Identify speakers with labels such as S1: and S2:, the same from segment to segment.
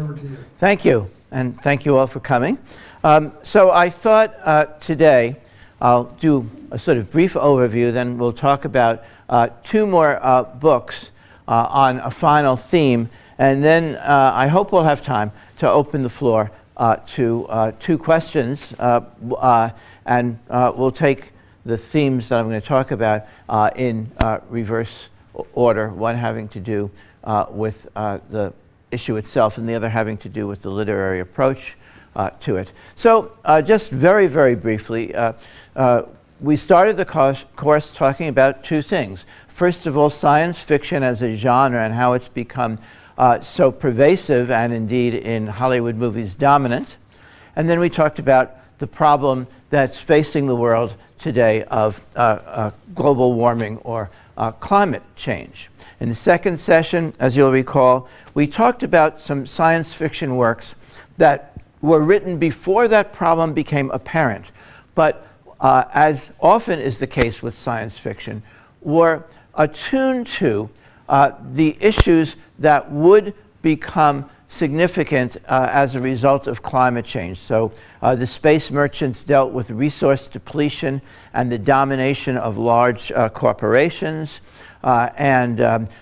S1: over to you.
S2: Thank you, and thank you all for coming. So I thought today I'll do a sort of brief overview, then we'll talk about two more books on a final theme, and then I hope we'll have time to open the floor to two questions, and we'll take the themes that I'm going to talk about in reverse order, one having to do with the issue itself and the other having to do with the literary approach to it. So just very, very briefly, we started the course talking about two things. First of all, science fiction as a genre and how it's become so pervasive and indeed in Hollywood movies dominant. And then we talked about the problem that's facing the world today of global warming or climate change. In the second session, as you'll recall, we talked about some science fiction works that were written before that problem became apparent, but as often is the case with science fiction, were attuned to the issues that would become significant as a result of climate change. So the space merchants dealt with resource depletion and the domination of large corporations. And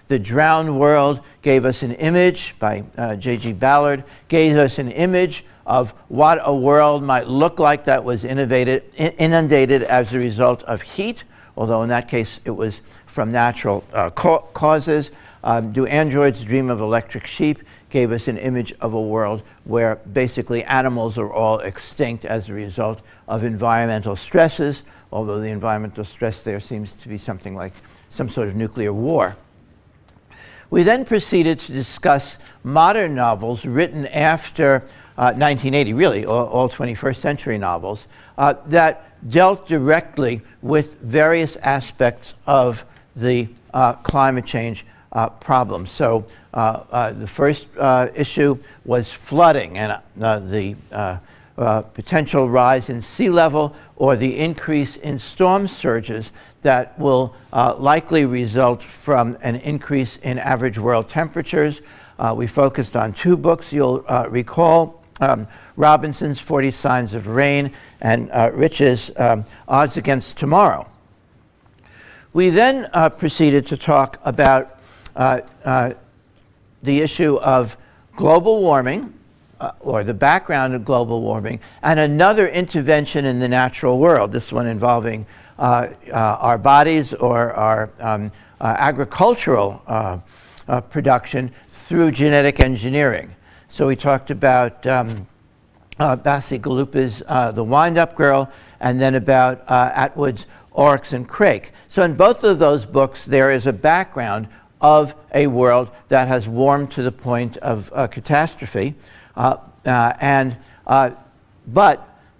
S2: The Drowned World gave us an image by J.G. Ballard, gave us an image of what a world might look like that was inundated as a result of heat, although in that case it was from natural causes. Do Androids Dream of Electric Sheep gave us an image of a world where basically animals are all extinct as a result of environmental stresses, although the environmental stress there seems to be something like some sort of nuclear war. We then proceeded to discuss modern novels written after 1980, really all 21st century novels, that dealt directly with various aspects of the climate change problem. So the first issue was flooding and the potential rise in sea level or the increase in storm surges that will likely result from an increase in average world temperatures. We focused on two books, you'll recall, Robinson's 40 Signs of Rain and Rich's Odds Against Tomorrow. We then proceeded to talk about the issue of global warming, or the background of global warming, and another intervention in the natural world, this one involving our bodies or our agricultural production through genetic engineering. So we talked about Bassi Galuppa's The Wind-Up Girl, and then about Atwood's Oryx and Crake. So in both of those books, there is a background of a world that has warmed to the point of catastrophe. But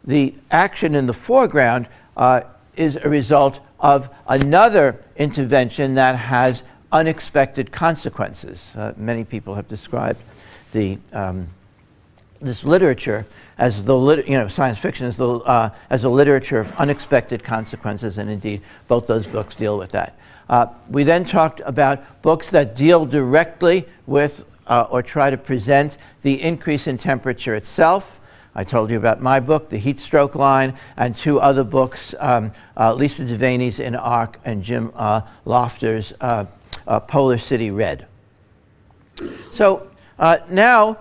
S2: the action in the foreground is a result of another intervention that has unexpected consequences. Many people have described the this literature as the science fiction as a literature of unexpected consequences, and indeed both those books deal with that. We then talked about books that deal directly with or try to present the increase in temperature itself. I told you about my book, The Heat Stroke Line, and two other books, Lisa Devaney's In Arc and Jim Lofter's Polar City Red. So now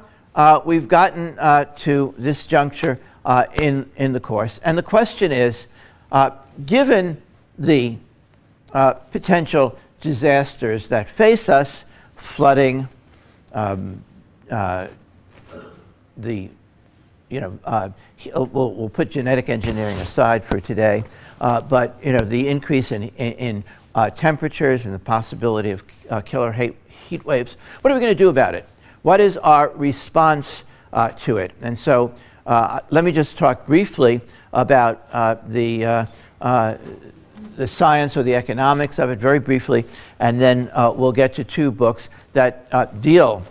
S2: we've gotten to this juncture in the course, and the question is, given the potential disasters that face us, flooding, we'll put genetic engineering aside for today, but the increase in temperatures and the possibility of killer heat waves, what are we going to do about it? What is our response to it? And so let me just talk briefly about the science or the economics of it very briefly, and then we'll get to two books that deal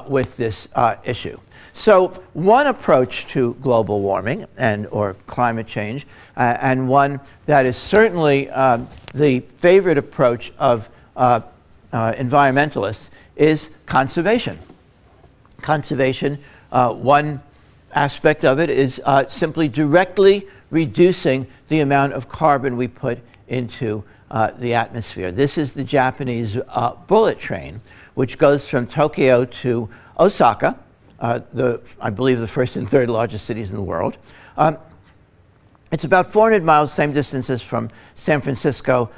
S2: with this issue. So one approach to global warming or climate change, and one that is certainly the favorite approach of environmentalists, is conservation. Conservation One aspect of it is simply directly reducing the amount of carbon we put into the atmosphere. This is the Japanese bullet train, which goes from Tokyo to Osaka, I believe the first and third largest cities in the world. It's about 400 miles, same distance as from San Francisco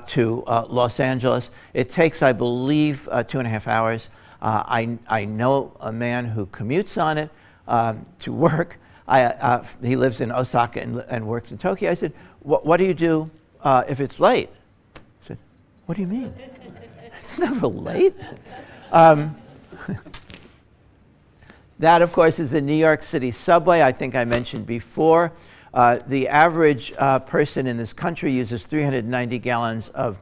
S2: to Los Angeles. It takes, I believe, 2.5 hours. I know a man who commutes on it to work. He lives in Osaka and works in Tokyo. I said, what do you do if it's late? I said, what do you mean? It's never late. That, of course, is the New York City subway. I think I mentioned before. The average person in this country uses 390 gallons of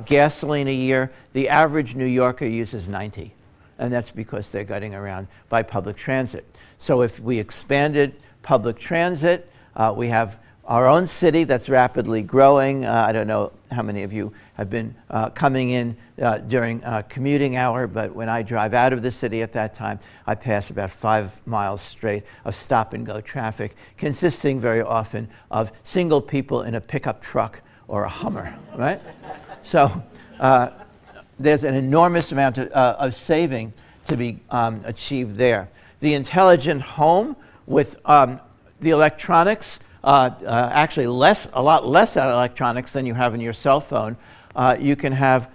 S2: gasoline a year. The average New Yorker uses 90. And that's because they're getting around by public transit. So if we expanded public transit, we have our own city that's rapidly growing. I don't know how many of you have been coming in during commuting hour, but when I drive out of the city at that time, I pass about 5 miles straight of stop-and-go traffic, consisting very often of single people in a pickup truck or a Hummer, right? So there's an enormous amount of saving to be achieved there. The intelligent home with the electronics, actually a lot less electronics than you have in your cell phone. You can have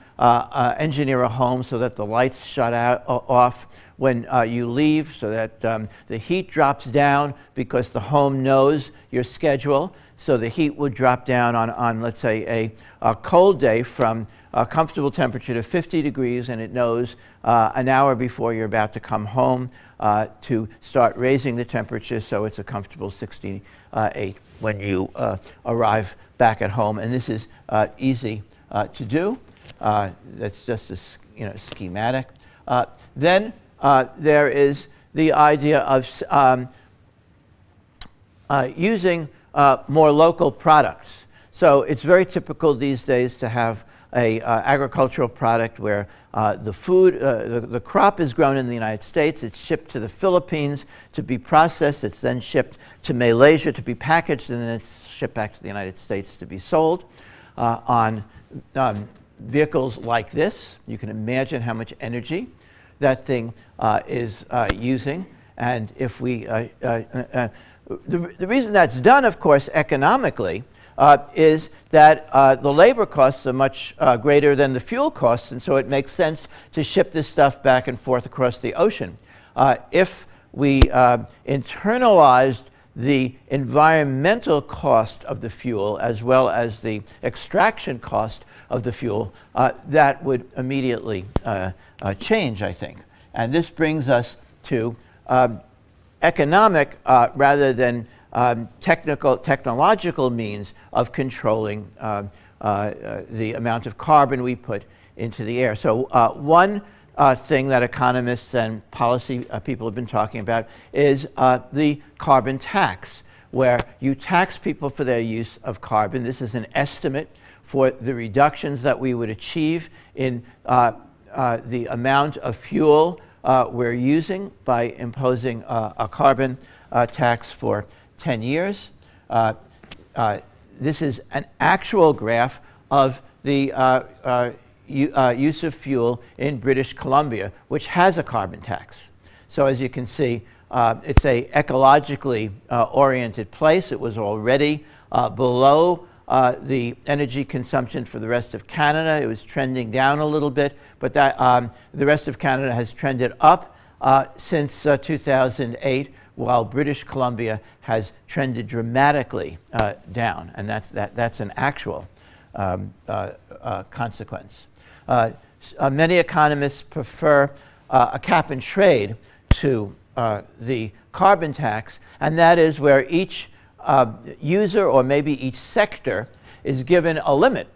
S2: engineer a home so that the lights shut off when you leave, so that the heat drops down because the home knows your schedule. So the heat would drop down on let's say, a cold day from a comfortable temperature to 50 degrees, and it knows an hour before you're about to come home to start raising the temperature so it's a comfortable 68 when you arrive back at home. And this is easy to do. That's just a schematic. Then there is the idea of using more local products. So it's very typical these days to have a agricultural product where the crop is grown in the United States, it's shipped to the Philippines to be processed, it's then shipped to Malaysia to be packaged, and then it's shipped back to the United States to be sold on vehicles like this. You can imagine how much energy that thing is using. And if we, the reason that's done, of course, economically, is that the labor costs are much greater than the fuel costs, and so it makes sense to ship this stuff back and forth across the ocean. If we internalized the environmental cost of the fuel as well as the extraction cost of the fuel, that would immediately change, I think. And this brings us to economic rather than technological means of controlling the amount of carbon we put into the air. So one thing that economists and policy people have been talking about is the carbon tax, where you tax people for their use of carbon. This is an estimate for the reductions that we would achieve in the amount of fuel we're using by imposing a carbon tax for 10 years. This is an actual graph of the use of fuel in British Columbia, which has a carbon tax. So as you can see, it's a ecologically oriented place. It was already below the energy consumption for the rest of Canada. It was trending down a little bit, but that, the rest of Canada has trended up since 2008, while British Columbia has trended dramatically down, and that's an actual consequence. Many economists prefer a cap and trade to the carbon tax, and that is where each user or maybe each sector is given a limit.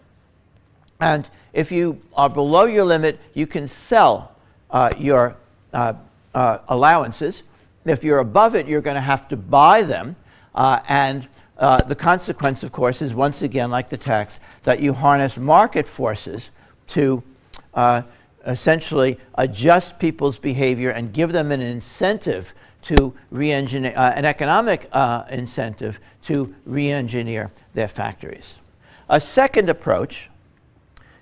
S2: And if you are below your limit, you can sell your allowances. If you're above it, you're going to have to buy them. And the consequence, of course, is once again, like the tax, that you harness market forces to essentially adjust people's behavior and give them an incentive to re-engineer, an economic incentive to re-engineer their factories. A second approach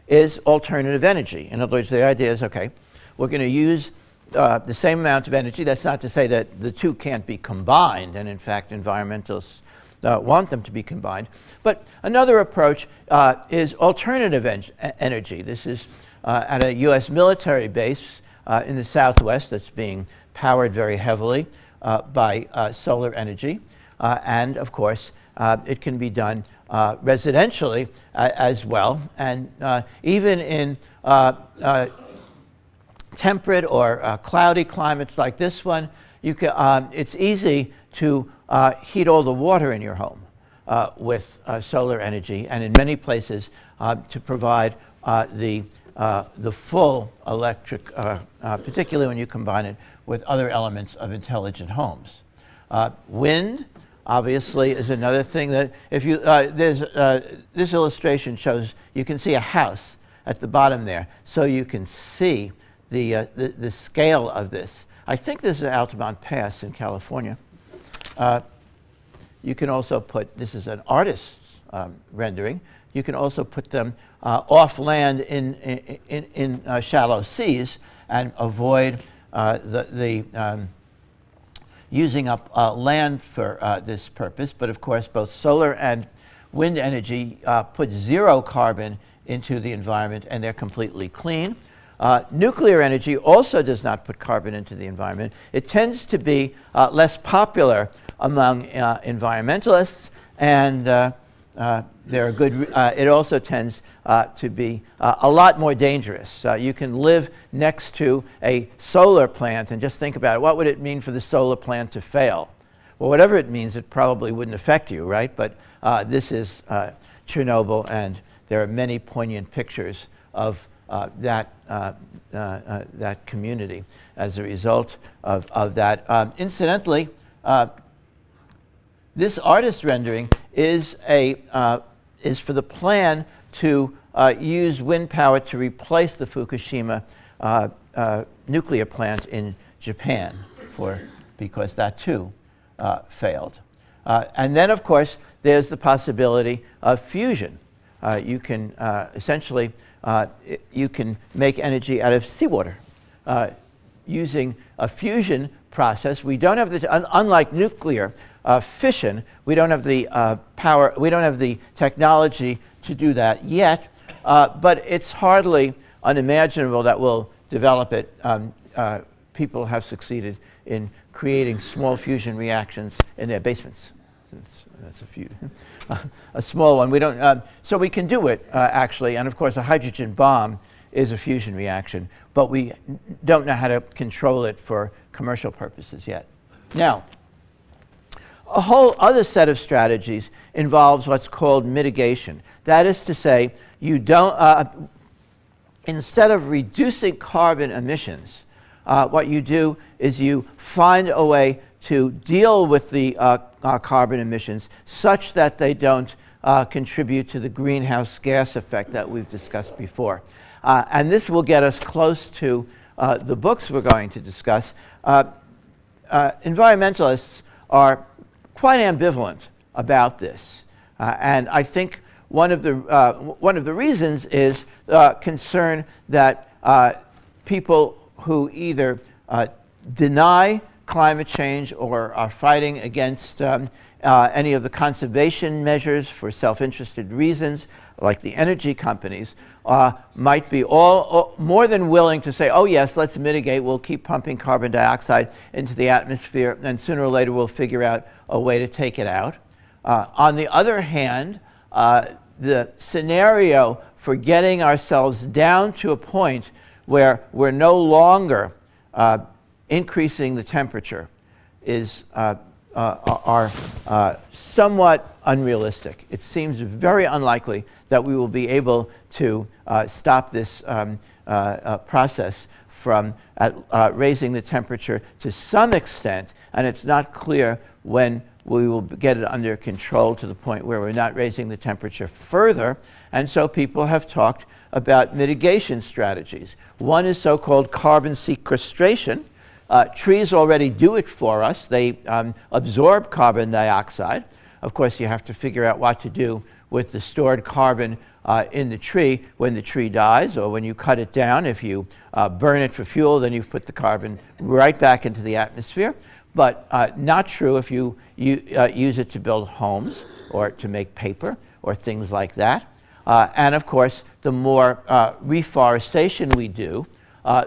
S2: is alternative energy. In other words, the idea is, okay, we're going to use the same amount of energy. That's not to say that the two can't be combined, and in fact, environmentalists want them to be combined. But another approach is alternative energy. This is at a U.S. military base in the Southwest that's being powered very heavily by solar energy. And of course, it can be done residentially as well. And even in temperate or cloudy climates like this one, you can, it's easy to heat all the water in your home with solar energy, and in many places to provide the full electric, particularly when you combine it with other elements of intelligent homes. Wind, obviously, is another thing that if you, this illustration shows, you can see a house at the bottom there, so you can see the scale of this. I think this is Altamont Pass in California. You can also put, this is an artist's rendering, you can also put them off land in shallow seas and avoid using up land for this purpose. But of course, both solar and wind energy put zero carbon into the environment, and they're completely clean. Nuclear energy also does not put carbon into the environment. It tends to be less popular among environmentalists, and there are good. It also tends to be a lot more dangerous. You can live next to a solar plant and just think about it. What would it mean for the solar plant to fail? Well, whatever it means, it probably wouldn't affect you, right? But this is Chernobyl, and there are many poignant pictures of that community as a result of that. Incidentally, this artist rendering is for the plan to use wind power to replace the Fukushima nuclear plant in Japan, because that too failed. And then, of course, there's the possibility of fusion. You can essentially you can make energy out of seawater using a fusion process. We don't have the, unlike nuclear fission, we don't have the power, we don't have the technology to do that yet, but it's hardly unimaginable that we'll develop it. People have succeeded in creating small fusion reactions in their basements. That's a few, a small one. We don't, so we can do it actually, and of course a hydrogen bomb is a fusion reaction, but we don't know how to control it for commercial purposes yet. Now, a whole other set of strategies involves what's called mitigation. That is to say, you don't, instead of reducing carbon emissions, what you do is you find a way to deal with the carbon emissions such that they don't contribute to the greenhouse gas effect that we've discussed before. And this will get us close to the books we're going to discuss. Environmentalists are quite ambivalent about this. And I think one of the reasons is concern that people who either deny climate change or are fighting against any of the conservation measures for self-interested reasons, like the energy companies, might be more than willing to say, oh yes, let's mitigate, we'll keep pumping carbon dioxide into the atmosphere, and sooner or later we'll figure out a way to take it out. On the other hand, the scenario for getting ourselves down to a point where we're no longer increasing the temperature is are somewhat unrealistic. It seems very unlikely that we will be able to stop this process from raising the temperature to some extent, and it's not clear when we will get it under control to the point where we're not raising the temperature further. And so people have talked about mitigation strategies. One is so-called carbon sequestration, trees already do it for us. They absorb carbon dioxide. Of course, you have to figure out what to do with the stored carbon in the tree when the tree dies, or when you cut it down. If you burn it for fuel, then you've put the carbon right back into the atmosphere. But not true if you use it to build homes or to make paper or things like that. And of course, the more reforestation we do,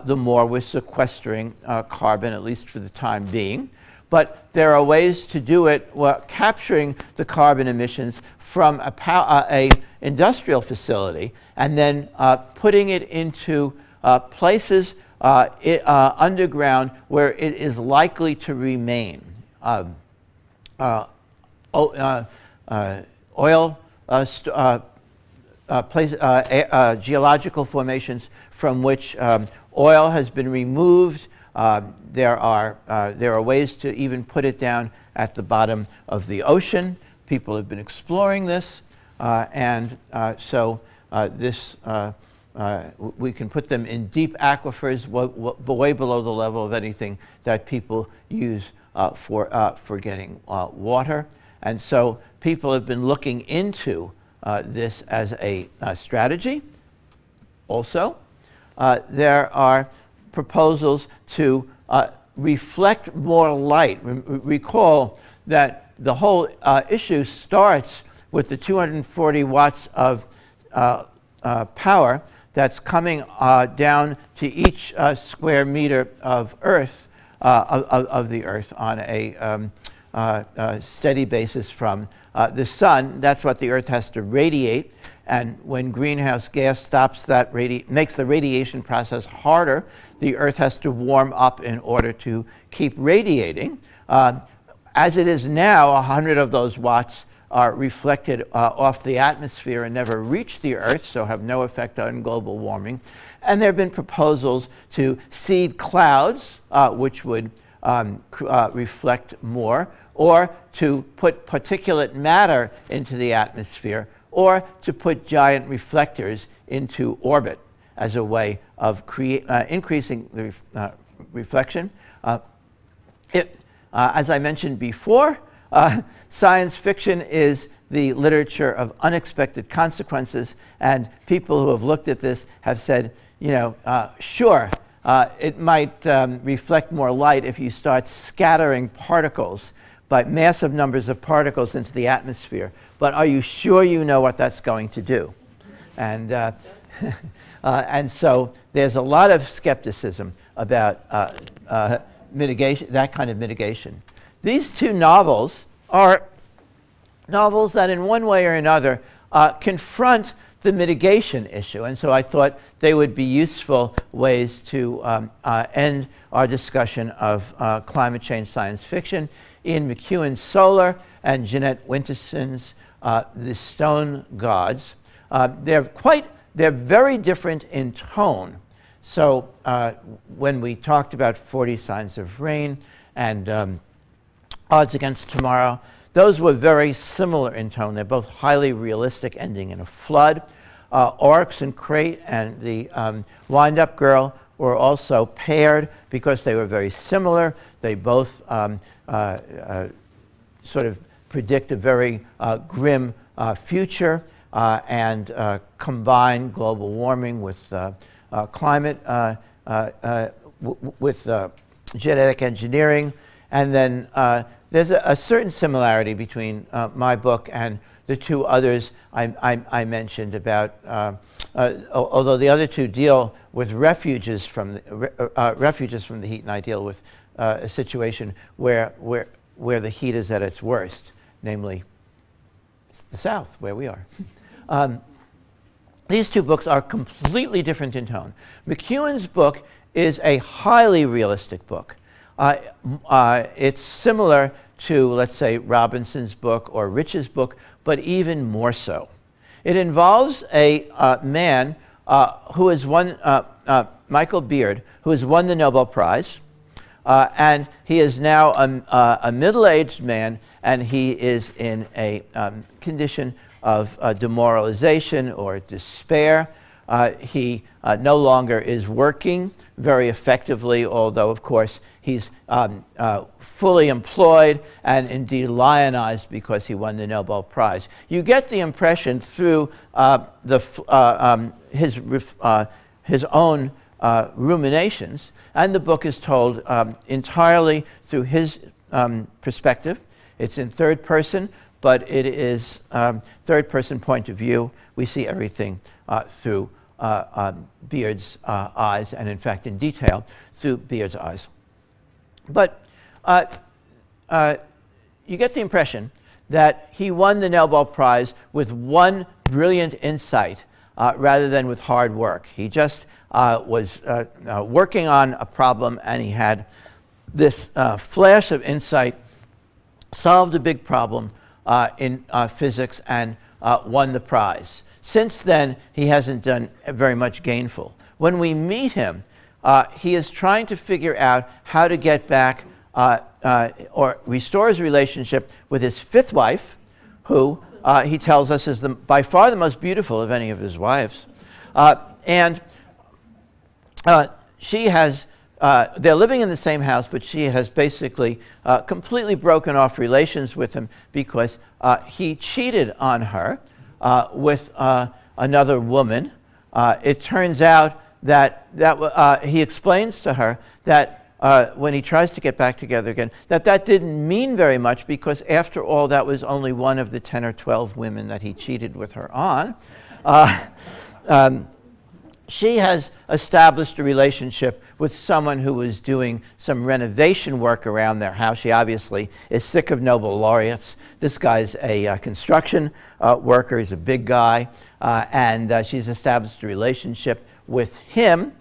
S2: the more we're sequestering carbon, at least for the time being. But there are ways to do it, capturing the carbon emissions from a industrial facility and then putting it into places underground where it is likely to remain. Geological formations from which oil has been removed. There are ways to even put it down at the bottom of the ocean. People have been exploring this, we can put them in deep aquifers way below the level of anything that people use for getting water. And so people have been looking into this as a strategy. Also, there are proposals to reflect more light. Recall that the whole issue starts with the 240 watts of power that's coming down to each square meter of Earth, of the Earth on a steady basis from the sun. That's what the Earth has to radiate. And when greenhouse gas stops that, makes the radiation process harder, the Earth has to warm up in order to keep radiating. As it is now, 100 of those watts are reflected off the atmosphere and never reach the Earth, so have no effect on global warming. And there have been proposals to seed clouds, which would reflect more, or to put particulate matter into the atmosphere, or to put giant reflectors into orbit as a way of increasing the reflection. As I mentioned before, science fiction is the literature of unexpected consequences, and people who have looked at this have said, you know, sure, it might reflect more light if you start scattering particles, by massive numbers of particles into the atmosphere. But are you sure you know what that's going to do? And, and so there's a lot of skepticism about mitigation, that kind of mitigation. These two novels are novels that in one way or another confront the mitigation issue. And so I thought they would be useful ways to end our discussion of climate change science fiction. Ian McEwan's Solar and Jeanette Winterson's The Stone Gods. They're very different in tone. So when we talked about 40 Signs of Rain and Odds Against Tomorrow, those were very similar in tone. They're both highly realistic, ending in a flood. Oryx and Crate and the Wind-Up Girl were also paired because they were very similar. They both sort of predict a very grim future and combine global warming with climate, with genetic engineering. And then there's a certain similarity between my book and the two others I mentioned about, although the other two deal with refuges from the heat, and I deal with a situation where the heat is at its worst, namely the South, where we are. These two books are completely different in tone. McEwan's book is a highly realistic book. It's similar to, let's say, Robinson's book or Rich's book, but even more so. It involves a man who has won, Michael Beard, who has won the Nobel Prize, and he is now a middle-aged man, and he is in a condition of demoralization or despair. he no longer is working very effectively, although, of course, he's fully employed and indeed lionized because he won the Nobel Prize. You get the impression through his own ruminations, and the book is told entirely through his perspective. It's in third person, but it is third person point of view. We see everything through Beard's eyes, and in fact in detail through Beard's eyes. But you get the impression that he won the Nobel Prize with one brilliant insight rather than with hard work. He just was working on a problem, and he had this flash of insight, solved a big problem in physics, and won the prize. Since then, he hasn't done very much gainful. When we meet him, he is trying to figure out how to get back or restore his relationship with his fifth wife, who he tells us is by far the most beautiful of any of his wives. She has, they're living in the same house, but she has basically completely broken off relations with him because he cheated on her with another woman. It turns out that he explains to her that when he tries to get back together again, that didn't mean very much because, after all, that was only one of the 10 or 12 women that he cheated with her on. She has established a relationship with someone who is doing some renovation work around their house. She obviously is sick of Nobel laureates. This guy's a construction worker. He's a big guy. And she's established a relationship with him.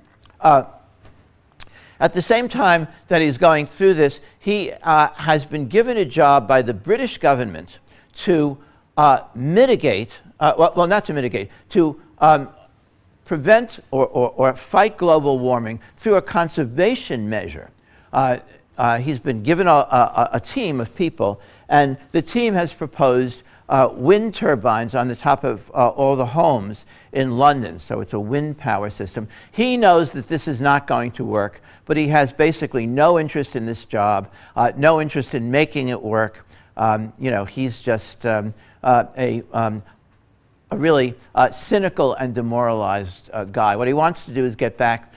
S2: At the same time that he's going through this, he has been given a job by the British government to mitigate, well, not to mitigate, to prevent or fight global warming through a conservation measure. He's been given a team of people, and the team has proposed wind turbines on the top of all the homes in London. So it's a wind power system. He knows that this is not going to work, but he has basically no interest in this job, no interest in making it work. You know, he's just a really cynical and demoralized guy. What he wants to do is get back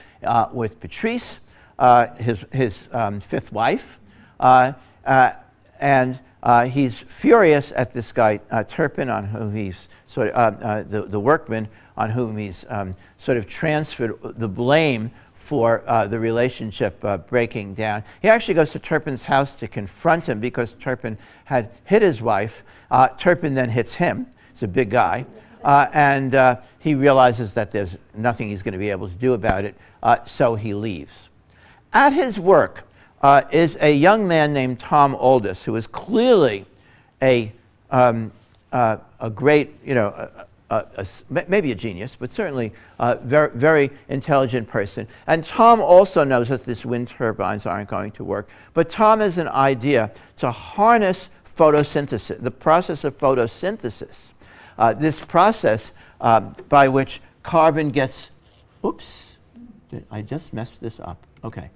S2: with Patrice, his fifth wife, and he's furious at this guy Turpin, on whom he's sort of the workman, on whom he's sort of transferred the blame for the relationship breaking down. He actually goes to Turpin's house to confront him because Turpin had hit his wife. Turpin then hits him. He's a big guy. And he realizes that there's nothing he's going to be able to do about it, so he leaves. At his work is a young man named Tom Aldous, who is clearly a great, you know, maybe a genius, but certainly a very, very intelligent person. And Tom also knows that these wind turbines aren't going to work. But Tom has an idea to harness photosynthesis, the process of photosynthesis. This process by which carbon gets, oops, I just messed this up. Okay,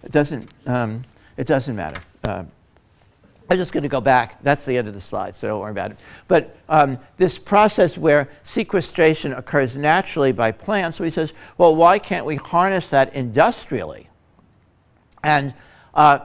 S2: it doesn't matter. I'm just going to go back. That's the end of the slide, so don't worry about it. But this process where sequestration occurs naturally by plants, so he says, well, why can't we harness that industrially and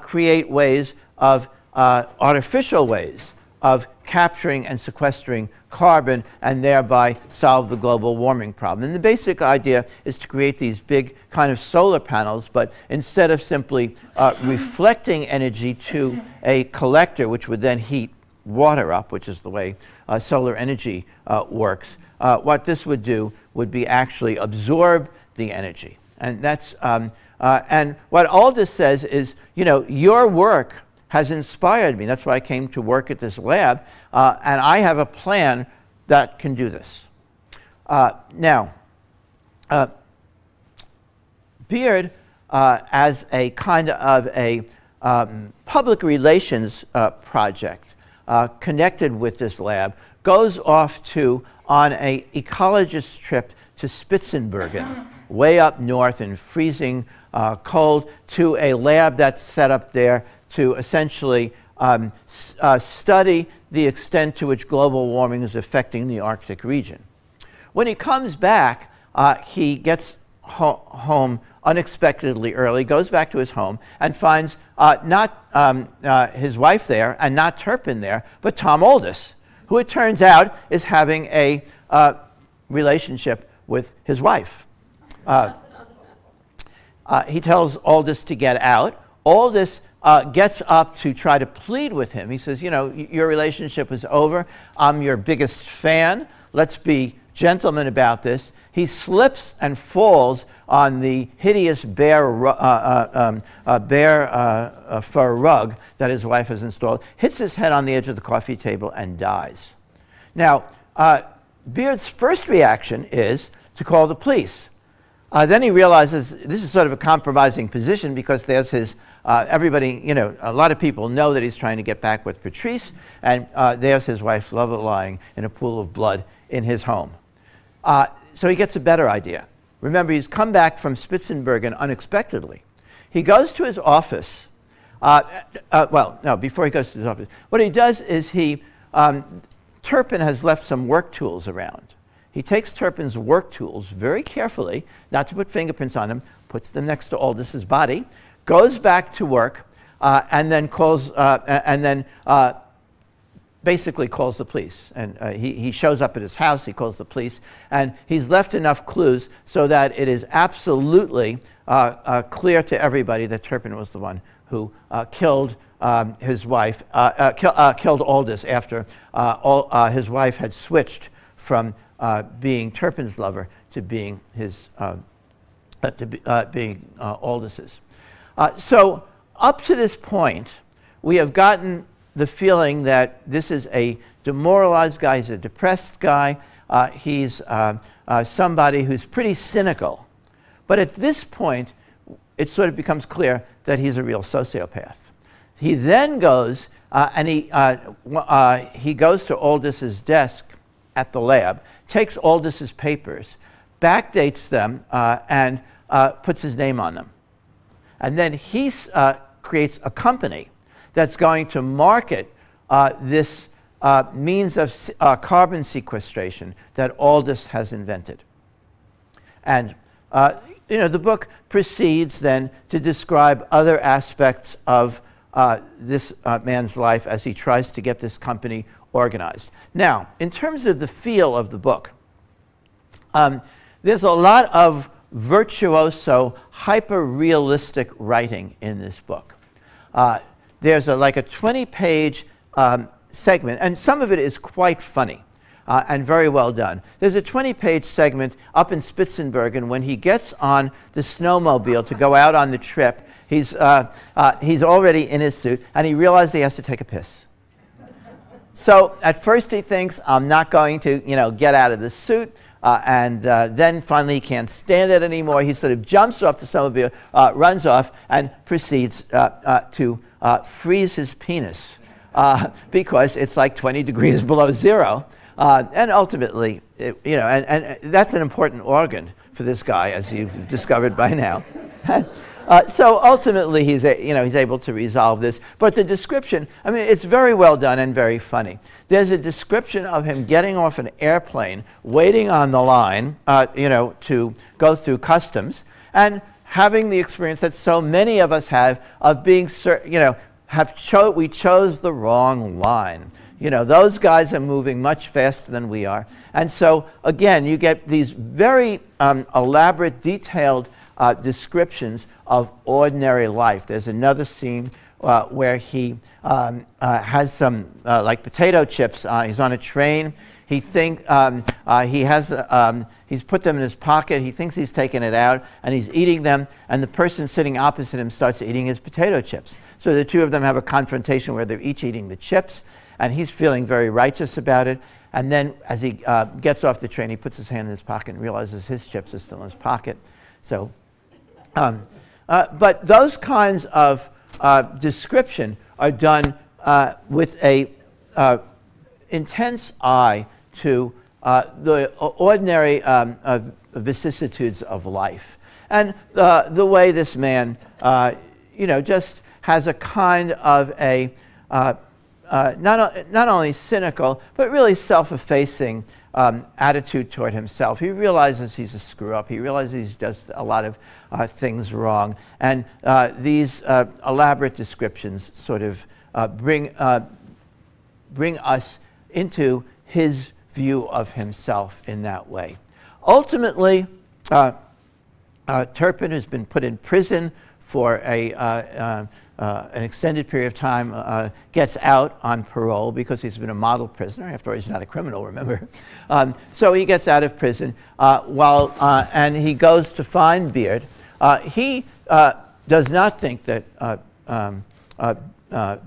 S2: create ways of, artificial ways of capturing and sequestering carbon and thereby solve the global warming problem. And the basic idea is to create these big kind of solar panels, but instead of simply reflecting energy to a collector, which would then heat water up, which is the way solar energy works, what this would do would be actually absorb the energy. And that's, and what Aldous says is, you know, your work has inspired me. That's why I came to work at this lab, and I have a plan that can do this. Now, Beard, as a kind of a public relations project connected with this lab, goes off to on an ecologist trip to Spitzenbergen, way up north in freezing cold, to a lab that's set up there to essentially study the extent to which global warming is affecting the Arctic region. When he comes back, he gets home unexpectedly early, goes back to his home, and finds not his wife there and not Turpin there, but Tom Aldous, who it turns out is having a relationship with his wife. He tells Aldous to get out. Aldous gets up to try to plead with him. He says, you know, your relationship is over. I'm your biggest fan. Let's be gentlemen about this. He slips and falls on the hideous bear fur rug that his wife has installed, hits his head on the edge of the coffee table, and dies. Now, Beard's first reaction is to call the police. Then he realizes this is sort of a compromising position because there's his, everybody, you know, a lot of people know that he's trying to get back with Patrice, and there's his wife lying in a pool of blood in his home. So he gets a better idea. Remember, he's come back from Spitzenbergen unexpectedly. He goes to his office. Well, no, before he goes to his office, what he does is Turpin has left some work tools around. He takes Turpin's work tools very carefully, not to put fingerprints on them, puts them next to Aldous's body, goes back to work, and then calls, basically calls the police. And he shows up at his house, he calls the police, and he's left enough clues so that it is absolutely clear to everybody that Turpin was the one who killed his wife, killed Aldous after his wife had switched from being Turpin's lover to being his, being Aldous's. So up to this point, we have gotten the feeling that this is a demoralized guy, he's a depressed guy, he's somebody who's pretty cynical. But at this point, it sort of becomes clear that he's a real sociopath. He then goes and he goes to Aldous's desk at the lab, takes Aldous's papers, backdates them, and puts his name on them. And then he creates a company that's going to market this means of carbon sequestration that Aldous has invented. And you know, the book proceeds then to describe other aspects of this man's life as he tries to get this company organized. Now, in terms of the feel of the book, there's a lot of virtuoso, hyper-realistic writing in this book. There's like a 20-page segment, and some of it is quite funny and very well done. There's a 20-page segment up in Spitzenbergen when he gets on the snowmobile to go out on the trip. He's already in his suit, and he realizes he has to take a piss. So at first he thinks, I'm not going to, you know, get out of the suit. And then finally he can't stand it anymore. He sort of jumps off the snowmobile, runs off, and proceeds to freeze his penis because it's like 20 degrees below zero. And ultimately, you know, and that's an important organ for this guy, as you've discovered by now. So ultimately, he's able to resolve this. But the description, I mean, it's very well done and very funny. There's a description of him getting off an airplane, waiting on the line, you know, to go through customs, and having the experience that so many of us have of being, you know, we chose the wrong line. You know, those guys are moving much faster than we are. And so, again, you get these very elaborate, detailed descriptions of ordinary life. There's another scene where he has some like potato chips. He's on a train. He thinks he's put them in his pocket. He thinks he's taken it out, and he's eating them. And the person sitting opposite him starts eating his potato chips. So the two of them have a confrontation where they're each eating the chips, and he's feeling very righteous about it. And then, as he gets off the train, he puts his hand in his pocket and realizes his chips are still in his pocket. So. But those kinds of description are done with a intense eye to the ordinary vicissitudes of life. And the way this man, just has a kind of a not only cynical, but really self-effacing attitude toward himself. He realizes he's a screw-up. He realizes he does a lot of things wrong. And these elaborate descriptions sort of bring us into his view of himself in that way. Ultimately, Turpin has been put in prison for an extended period of time, gets out on parole because he's been a model prisoner. After all, he's not a criminal, remember? So he gets out of prison and he goes to find Beard. He does not think that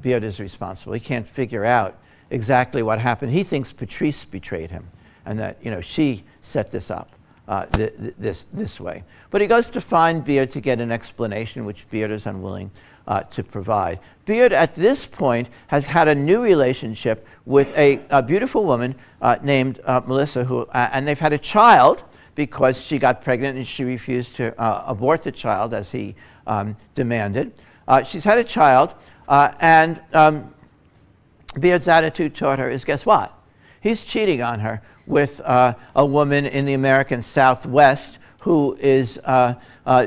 S2: Beard is responsible. He can't figure out exactly what happened. He thinks Patrice betrayed him and that she set this up this way. But he goes to find Beard to get an explanation, which Beard is unwilling to provide. Beard, at this point, has had a new relationship with a beautiful woman named Melissa, and they've had a child because she got pregnant and she refused to abort the child as he demanded. She's had a child, and Beard's attitude toward her is, guess what? He's cheating on her with a woman in the American Southwest who is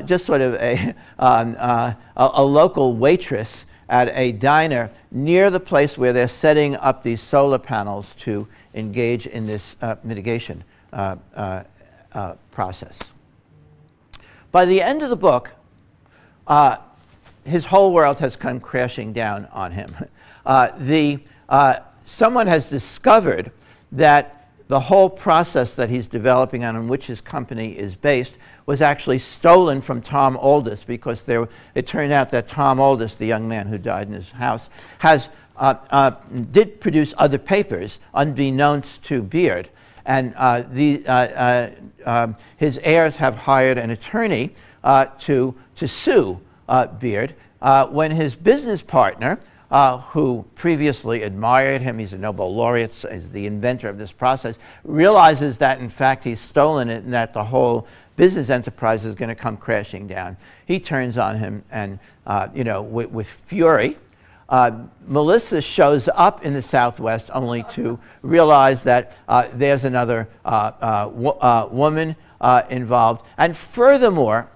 S2: just sort of a local waitress at a diner near the place where they're setting up these solar panels to engage in this mitigation process. By the end of the book, his whole world has come crashing down on him. Someone has discovered that the whole process that he's developing on which his company is based was actually stolen from Tom Aldous, because it turned out that Tom Aldous, the young man who died in his house, did produce other papers unbeknownst to Beard. And his heirs have hired an attorney to sue Beard when his business partner, who previously admired him, he's a Nobel laureate, is the inventor of this process, realizes that in fact he's stolen it and that the whole business enterprise is going to come crashing down. He turns on him and, with fury. Melissa shows up in the Southwest only to realize that there's another woman involved. And furthermore,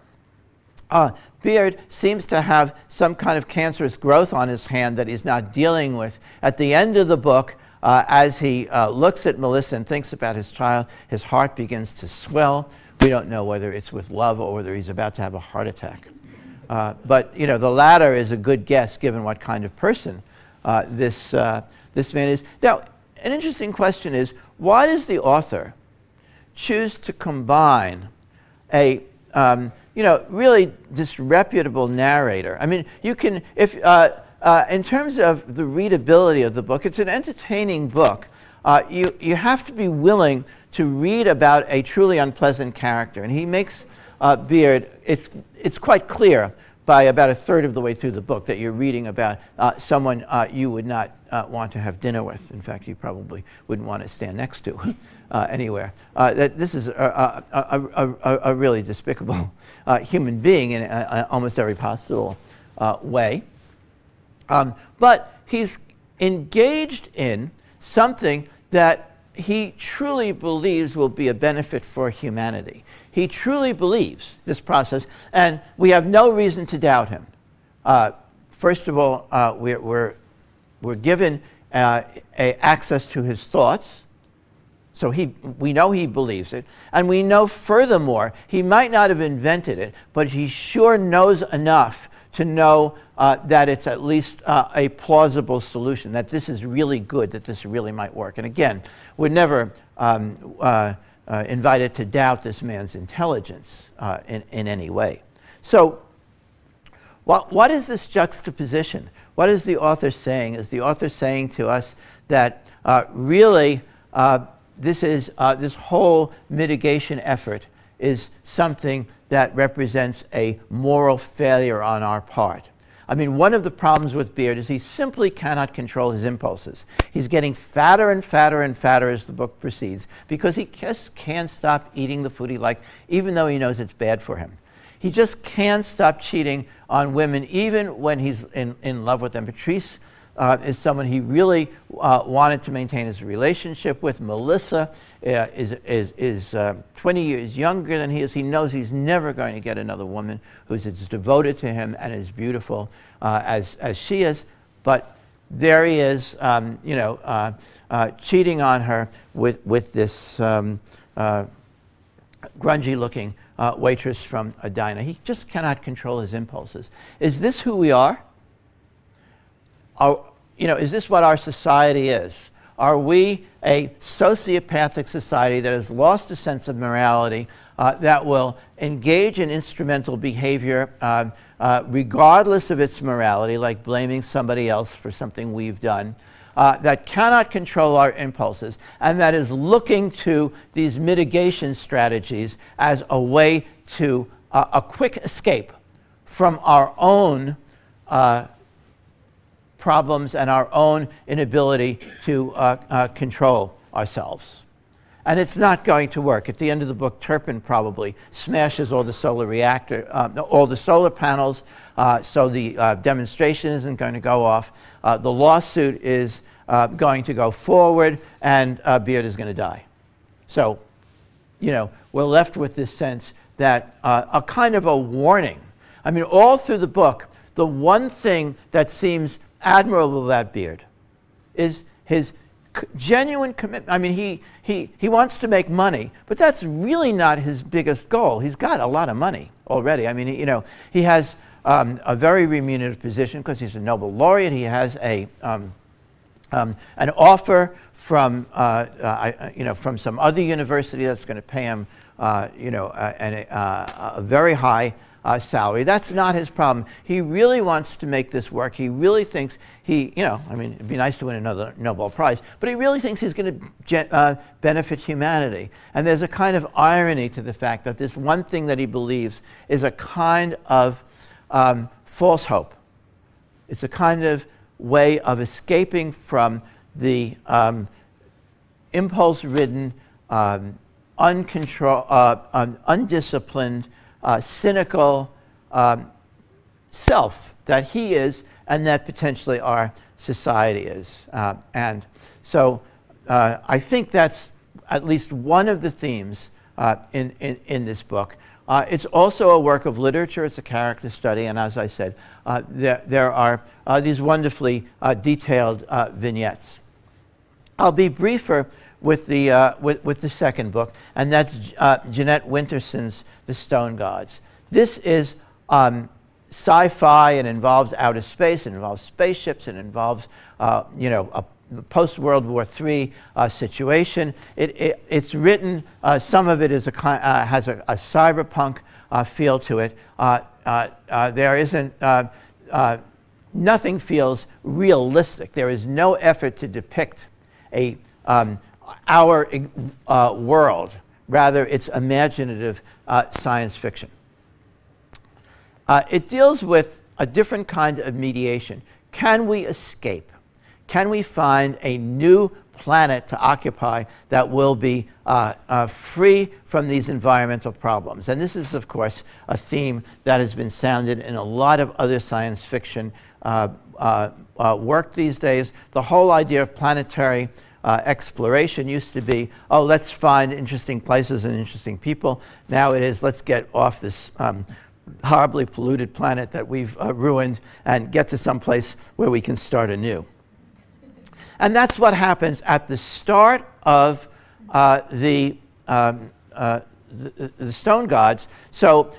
S2: Beard seems to have some kind of cancerous growth on his hand that he's not dealing with. At the end of the book, as he looks at Melissa and thinks about his child, his heart begins to swell. We don't know whether it's with love or whether he's about to have a heart attack. But the latter is a good guess given what kind of person this man is. Now, an interesting question is, why does the author choose to combine a really disreputable narrator? I mean, you can, in terms of the readability of the book, it's an entertaining book. You have to be willing to read about a truly unpleasant character, and he makes Beard, it's quite clear by about a third of the way through the book that you're reading about someone you would not want to have dinner with. In fact, you probably wouldn't want to stand next to anywhere. That this is a really despicable human being in almost every possible way. But he's engaged in something that he truly believes will be a benefit for humanity. He truly believes this process, and we have no reason to doubt him. First of all, we're given access to his thoughts, so we know he believes it, and we know furthermore, he might not have invented it, but he sure knows enough to know that it's at least a plausible solution, that this is really good, that this really might work. And again, we're never invited to doubt this man's intelligence in any way. So what is this juxtaposition? What is the author saying? Is the author saying to us that really this whole mitigation effort is something that represents a moral failure on our part? I mean, one of the problems with Beard is he simply cannot control his impulses. He's getting fatter and fatter and fatter as the book proceeds because he just can't stop eating the food he likes, even though he knows it's bad for him. He just can't stop cheating on women, even when he's in love with them. Patrice is someone he really wanted to maintain his relationship with. Melissa is 20 years younger than he is. He knows he's never going to get another woman who's as devoted to him and as beautiful as she is. But there he is, cheating on her with this grungy-looking waitress from a diner. He just cannot control his impulses. Is this who we are? Is this what our society is? Are we a sociopathic society that has lost a sense of morality, that will engage in instrumental behavior regardless of its morality, like blaming somebody else for something we've done, that cannot control our impulses, and that is looking to these mitigation strategies as a way to a quick escape from our own problems and our own inability to control ourselves? And it's not going to work. At the end of the book, Turpin probably smashes all the all the solar panels, so the demonstration isn't going to go off. The lawsuit is going to go forward, and Beard is going to die. So, we're left with this sense that a kind of a warning. I mean, all through the book, the one thing that seems admirable about Beard is his genuine commitment. I mean, he wants to make money, but that's really not his biggest goal. He's got a lot of money already. I mean, he has a very remunerative position because he's a Nobel laureate. He has an offer from from some other university that's going to pay him a very high salary. That's not his problem. He really wants to make this work. He really thinks I mean, it'd be nice to win another Nobel Prize, but he really thinks he's going to benefit humanity. And there's a kind of irony to the fact that this one thing that he believes is a kind of false hope. It's a kind of way of escaping from the impulse-ridden, undisciplined, cynical self that he is and that potentially our society is. And so I think that's at least one of the themes in this book. It's also a work of literature. It's a character study. And as I said, there are these wonderfully detailed vignettes. I'll be briefer with the second book, and that's Jeanette Winterson's The Stone Gods. This is sci-fi. It involves outer space. It involves spaceships. It involves a post-World War III situation. It's written. Some of it is has a cyberpunk feel to it. There isn't. Nothing feels realistic. There is no effort to depict our world. Rather, it's imaginative science fiction. It deals with a different kind of mediation. Can we escape? Can we find a new planet to occupy that will be free from these environmental problems? And this is, of course, a theme that has been sounded in a lot of other science fiction work these days. The whole idea of planetary exploration used to be, oh, let's find interesting places and interesting people. Now it is, let's get off this horribly polluted planet that we've ruined and get to some place where we can start anew. And that's what happens at the start of the Stone Gods. So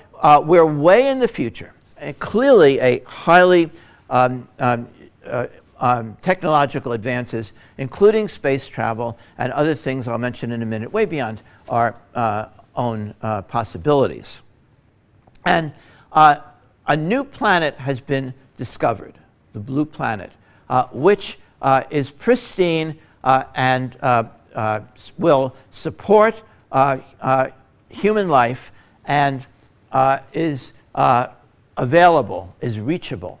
S2: we're way in the future, and clearly a highly technological advances, including space travel and other things I'll mention in a minute, way beyond our own possibilities. And a new planet has been discovered, the blue planet, which is pristine and will support human life and is available, is reachable.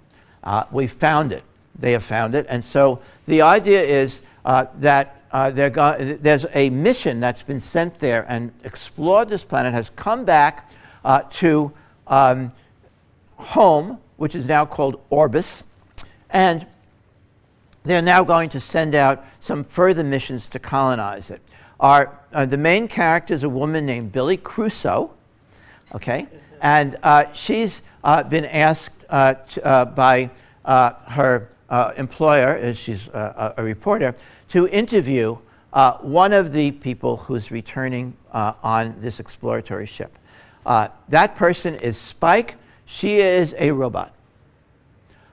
S2: We found it. They have found it. And so the idea is that there's a mission that's been sent there and explored this planet, has come back to home, which is now called Orbis, and they're now going to send out some further missions to colonize it. The main character is a woman named Billy Crusoe, okay? And she's been asked by her employer, as she's a reporter, to interview one of the people who's returning on this exploratory ship. That person is Spike. She is a robot.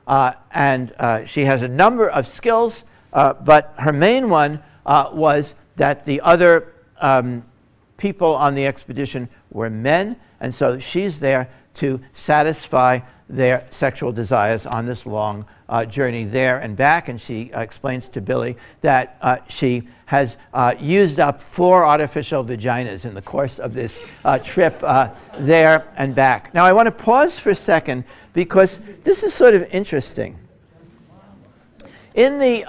S2: And she has a number of skills, but her main one was that the other people on the expedition were men, and so she's there to satisfy their sexual desires on this long journey there and back. And she explains to Billy that she has used up 4 artificial vaginas in the course of this trip there and back. Now I want to pause for a second because this is sort of interesting. In the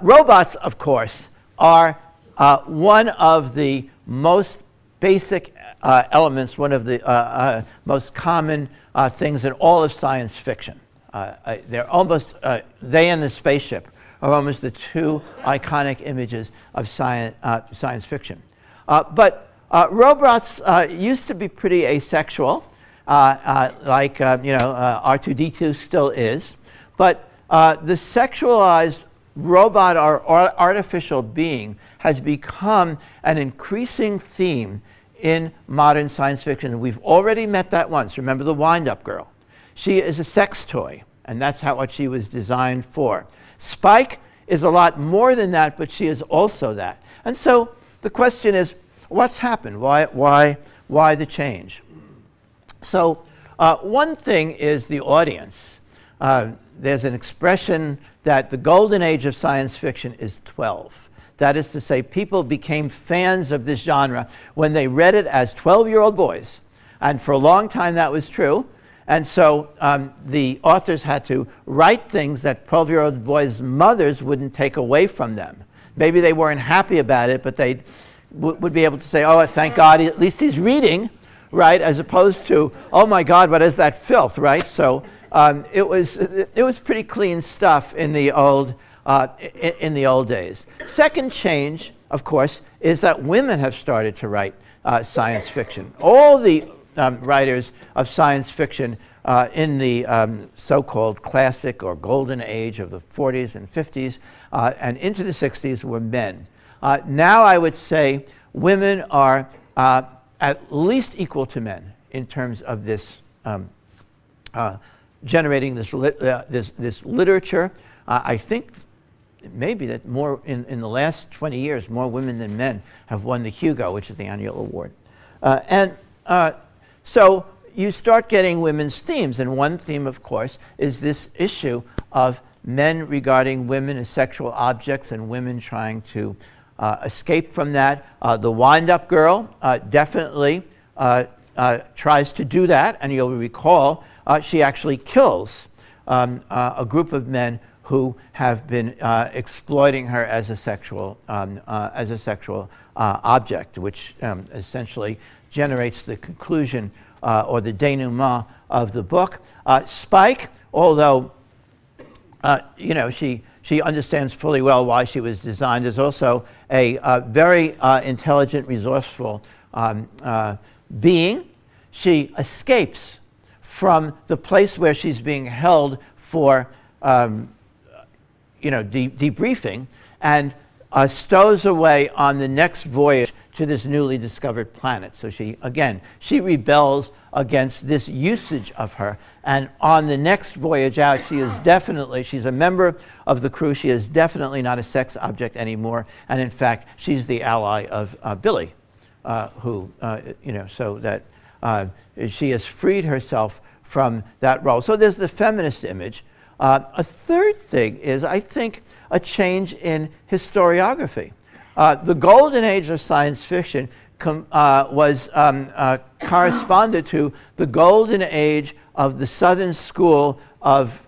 S2: robots, of course, are one of the most basic elements, one of the most common things in all of science fiction. They're almost, they and the spaceship are almost the 2 iconic images of science fiction. But robots used to be pretty asexual, like R2-D2 still is. But the sexualized robot or artificial being has become an increasing theme in modern science fiction. We've already met that once. Remember the wind-up girl. She is a sex toy, and that's what she was designed for. Spike is a lot more than that, but she is also that. And so the question is, what's happened? Why the change? So one thing is the audience. There's an expression that the golden age of science fiction is 12. That is to say, people became fans of this genre when they read it as 12-year-old boys. And for a long time that was true. And so the authors had to write things that 12-year-old boys' mothers wouldn't take away from them. Maybe they weren't happy about it, but they would be able to say, oh, thank God, at least he's reading, right? As opposed to, oh my God, what is that filth, right? So it was pretty clean stuff in the old days. Second change, of course, is that women have started to write science fiction. All the writers of science fiction in the so-called classic or golden age of the 40s and 50s and into the 60s were men. Now I would say women are at least equal to men in terms of this generating this literature. I think maybe that more in the last 20 years, more women than men have won the Hugo, which is the annual award. So you start getting women's themes, and one theme, of course, is this issue of men regarding women as sexual objects and women trying to escape from that. The wind-up girl definitely tries to do that, and you'll recall she actually kills a group of men who have been exploiting her as a sexual object, which essentially generates the conclusion or the denouement of the book. Spike, although she understands fully well why she was designed, is also a very intelligent, resourceful being. She escapes from the place where she's being held for debriefing, and stows away on the next voyage to this newly discovered planet. So she rebels against this usage of her, and on the next voyage out, she's a member of the crew. She is definitely not a sex object anymore, and in fact, she's the ally of Billy, so that she has freed herself from that role. So there's the feminist image. A third thing is, I think, a change in historiography. The golden age of science fiction was corresponded to the golden age of the Southern School of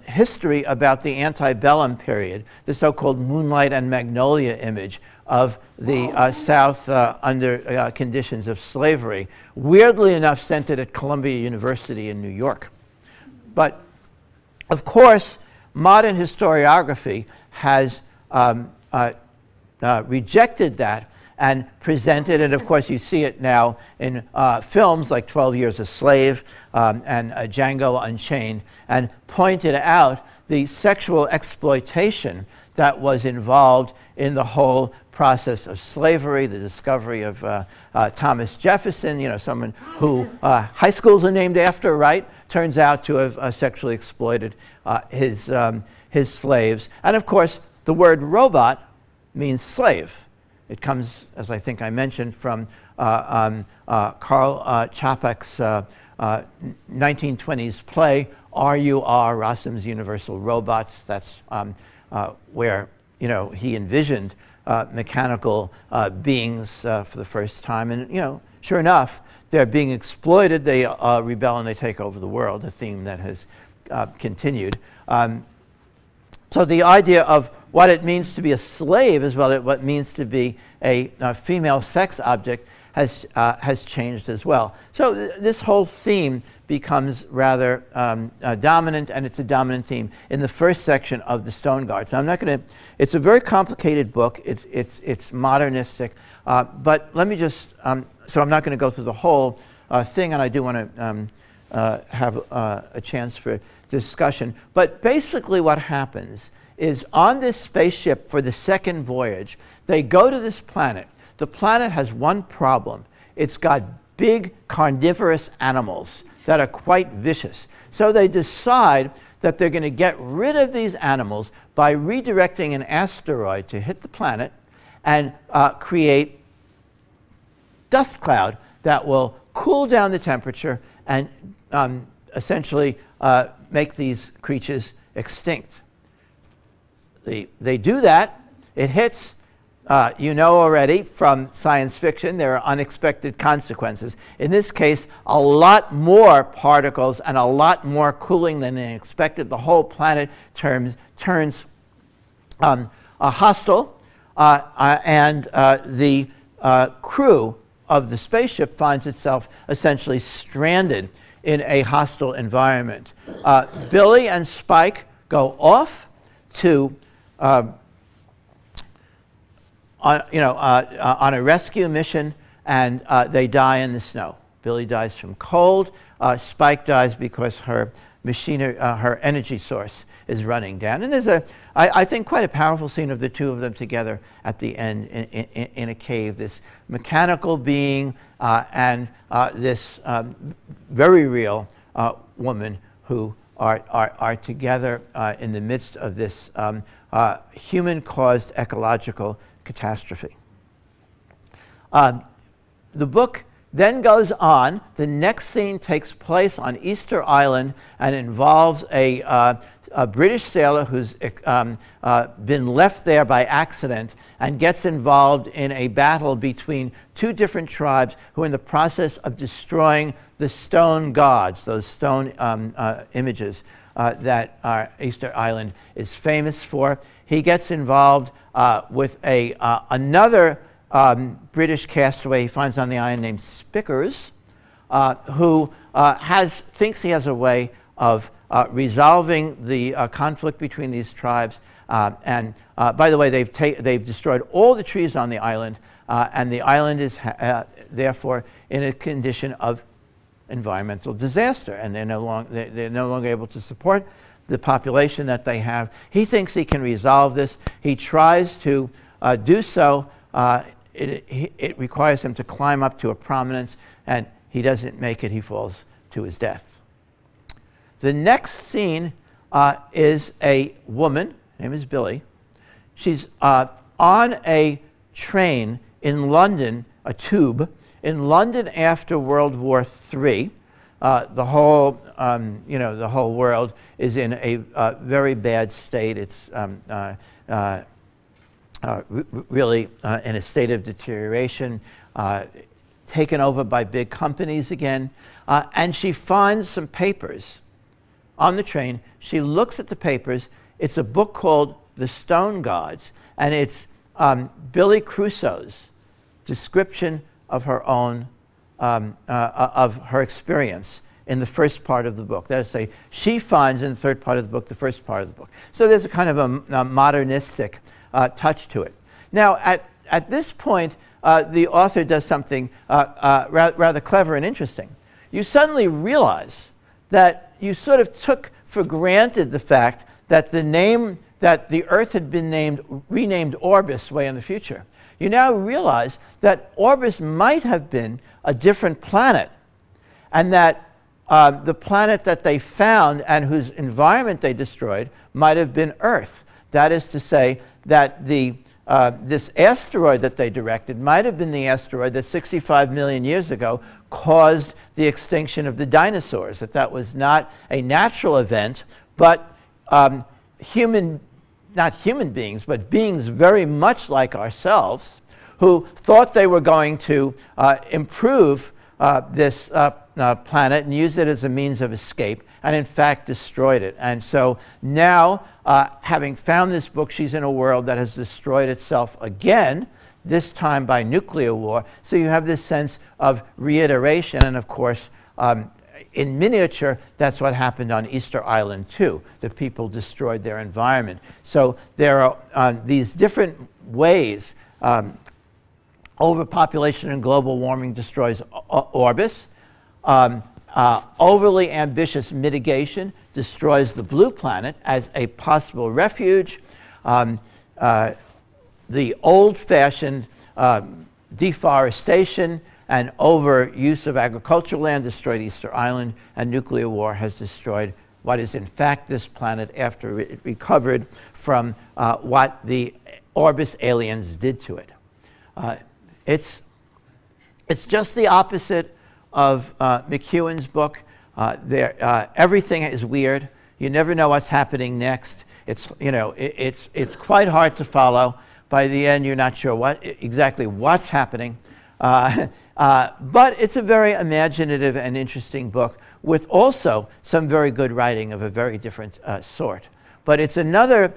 S2: history about the antebellum period, the so-called moonlight and magnolia image of the South under conditions of slavery, weirdly enough centered at Columbia University in New York. But of course, modern historiography has rejected that and presented, and of course you see it now in films like 12 Years a Slave and Django Unchained, and pointed out the sexual exploitation that was involved in the whole process of slavery, the discovery of Thomas Jefferson, you know, someone who high schools are named after, right? Turns out to have sexually exploited his slaves. And of course, the word robot means slave. It comes, as I think I mentioned, from Karl Čapek's 1920s play, R.U.R., Rossum's Universal Robots. That's where, you know, he envisioned mechanical beings for the first time. And, you know, sure enough, they're being exploited. They rebel and they take over the world, a theme that has continued. So the idea of what it means to be a slave as well as what it means to be a female sex object has changed as well. So this whole theme becomes rather dominant, and it's a dominant theme in the first section of the Stone Guards. Now, I'm not going to, it's a very complicated book. It's modernistic, but let me just, so I'm not going to go through the whole thing, and I do want to have a chance for discussion. But basically what happens is on this spaceship for the second voyage, they go to this planet. The planet has one problem. It's got big carnivorous animals that are quite vicious. So they decide that they're going to get rid of these animals by redirecting an asteroid to hit the planet and create dust cloud that will cool down the temperature and essentially make these creatures extinct. They do that. It hits. You know already from science fiction, there are unexpected consequences. In this case, a lot more particles and a lot more cooling than they expected. The whole planet turns hostile, and the crew of the spaceship finds itself essentially stranded in a hostile environment. Billy and Spike go off to on a rescue mission, and they die in the snow. Billy dies from cold. Spike dies because her energy source is running down. And there's I think, quite a powerful scene of the two of them together at the end in a cave. This mechanical being and this very real woman who are together in the midst of this human-caused ecological catastrophe. The book then goes on. The next scene takes place on Easter Island and involves a British sailor who's been left there by accident and gets involved in a battle between two different tribes who are in the process of destroying the stone gods, those stone images that Easter Island is famous for. He gets involved with another British castaway he finds on the island named Spickers, who thinks he has a way of resolving the conflict between these tribes. And by the way, they've destroyed all the trees on the island, and the island is therefore in a condition of environmental disaster, and they're no longer able to support the population that they have. He thinks he can resolve this. He tries to do so. It requires him to climb up to a prominence, and he doesn't make it. He falls to his death. The next scene is a woman. Her name is Billy. She's on a train in London, a tube, in London after World War III. The whole world is in a very bad state. It's really in a state of deterioration, taken over by big companies again. and she finds some papers on the train. She looks at the papers. It's a book called The Stone Gods, and it's Billy Crusoe's description of her own, of her experience in the first part of the book. That is to say, she finds in the third part of the book the first part of the book. So there's a kind of a modernistic touch to it. Now, at this point, the author does something rather clever and interesting. You suddenly realize that you sort of took for granted the fact that the name, that the Earth had been renamed Orbis way in the future. You now realize that Orbis might have been a different planet, and that the planet that they found and whose environment they destroyed might have been Earth. That is to say that this asteroid that they directed might have been the asteroid that 65 million years ago caused the extinction of the dinosaurs, that was not a natural event, but not human beings, but beings very much like ourselves, who thought they were going to improve this planet and use it as a means of escape, and in fact destroyed it. And so now, having found this book, she's in a world that has destroyed itself again, this time by nuclear war. So you have this sense of reiteration, and of course, in miniature, that's what happened on Easter Island too. The people destroyed their environment. So there are these different ways. Overpopulation and global warming destroys Orbis. Overly ambitious mitigation destroys the blue planet as a possible refuge. The old-fashioned deforestation and overuse of agricultural land destroyed Easter Island, and nuclear war has destroyed what is in fact this planet after it recovered from what the Orbis aliens did to it. It's just the opposite of McEwen's book. Everything is weird. You never know what's happening next. It's quite hard to follow. By the end, you're not sure exactly what's happening. But it's a very imaginative and interesting book with also some very good writing of a very different sort. But it's another